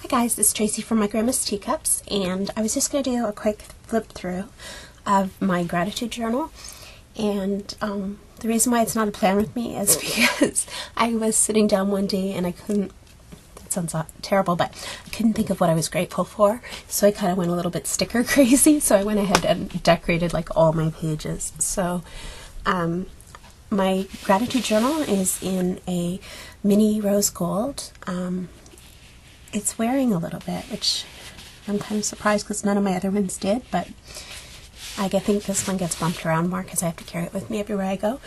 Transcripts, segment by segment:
guys, it's Tracy from my grandma's Teacups, and I was just going to do a quick flip through of my gratitude journal. And the reason why it's not a plan with me is because I was sitting down one day and I couldn't, that sounds terrible, but I couldn't think of what I was grateful for, so I kind of went a little bit sticker crazy, so I went ahead and decorated like all my pages. So my gratitude journal is in a mini rose gold. It's wearing a little bit, which I'm kind of surprised because none of my other ones did, but I think this one gets bumped around more because I have to carry it with me everywhere I go.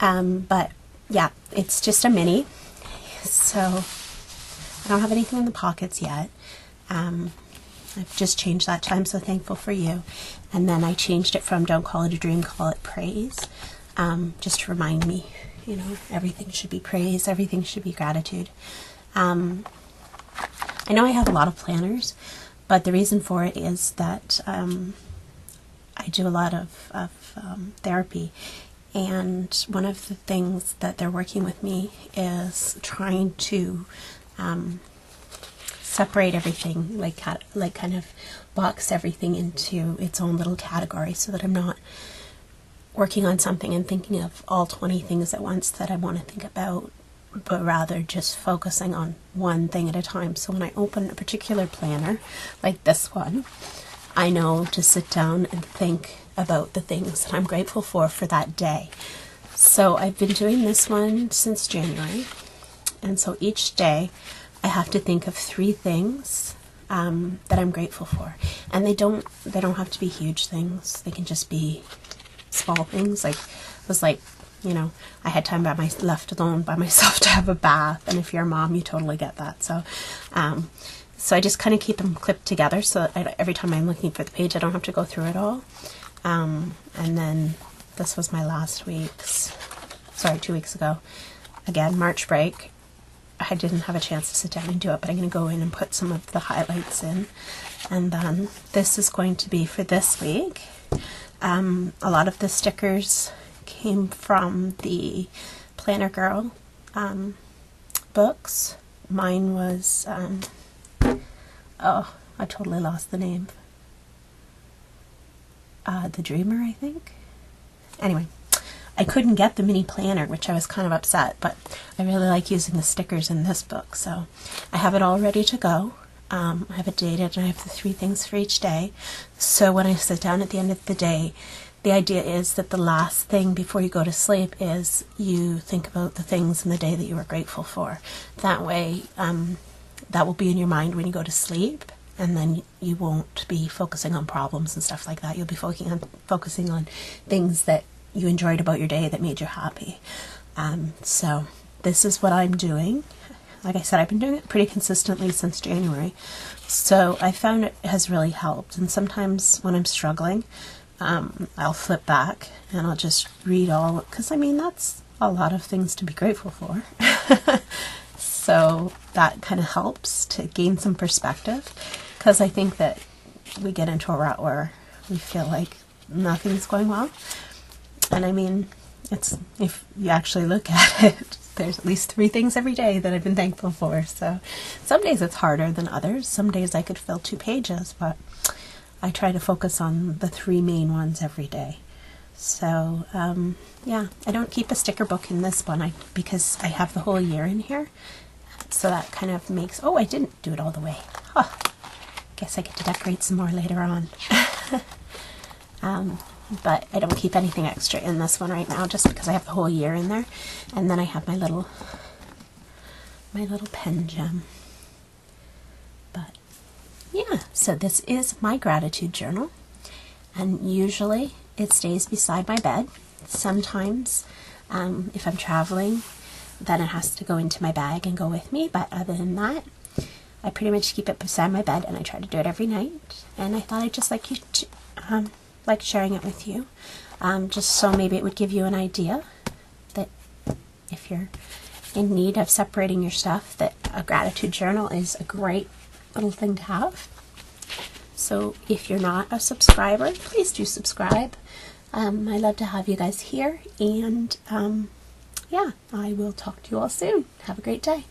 But yeah, it's just a mini, so I don't have anything in the pockets yet. I've just changed that to I'm so thankful for you, and then I changed it from don't call it a dream, call it praise, just to remind me, you know, everything should be praise, everything should be gratitude. I know I have a lot of planners, but the reason for it is that I do a lot of therapy, and one of the things that they're working with me is trying to separate everything, like kind of box everything into its own little category, so that I'm not working on something and thinking of all 20 things at once that I want to think about, but rather just focusing on one thing at a time. So when I open a particular planner, like this one, I know to sit down and think about the things that I'm grateful for that day. So I've been doing this one since January, and so each day I have to think of 3 things that I'm grateful for. And they don't have to be huge things. They can just be small things. Like, it was like, you know, I had time left alone by myself to have a bath, and if you're a mom, you totally get that. So, so I just kind of keep them clipped together, so that every time I'm looking for the page, I don't have to go through it all. And then this was my last week's, 2 weeks ago. Again, March break. I didn't have a chance to sit down and do it, but I'm going to go in and put some of the highlights in. And then this is going to be for this week. A lot of the stickers came from the Planner Girl books. Mine was, oh, I totally lost the name. The Dreamer, I think. Anyway, I couldn't get the mini planner, which I was kind of upset, but I really like using the stickers in this book, so I have it all ready to go. I have it dated, and I have the 3 things for each day. So when I sit down at the end of the day, the idea is that the last thing before you go to sleep is you think about the things in the day that you were grateful for. That way, that will be in your mind when you go to sleep, and then you won't be focusing on problems and stuff like that. You'll be focusing on things that you enjoyed about your day that made you happy. So this is what I'm doing. Like I said, I've been doing it pretty consistently since January, so I found it has really helped. And sometimes when I'm struggling, I'll flip back and I'll just read all, because I mean, that's a lot of things to be grateful for. So that kind of helps to gain some perspective, because I think that we get into a rut where we feel like nothing's going well. And I mean, it's, if you actually look at it, there's at least 3 things every day that I've been thankful for. So some days it's harder than others. Some days I could fill 2 pages, but I try to focus on the 3 main ones every day. So yeah, I don't keep a sticker book in this one because I have the whole year in here. So that kind of makes, oh, I didn't do it all the way. Huh. Guess I get to decorate some more later on. But I don't keep anything extra in this one right now, just because I have the whole year in there. And then I have my little pen gem. But yeah, so this is my gratitude journal, and usually it stays beside my bed. Sometimes if I'm traveling, then it has to go into my bag and go with me, but other than that, I pretty much keep it beside my bed, and I try to do it every night. And I thought I'd just like you to like sharing it with you, just so maybe it would give you an idea that if you're in need of separating your stuff, that a gratitude journal is a great little thing to have. So if you're not a subscriber, please do subscribe. I love to have you guys here, and yeah, I will talk to you all soon. Have a great day.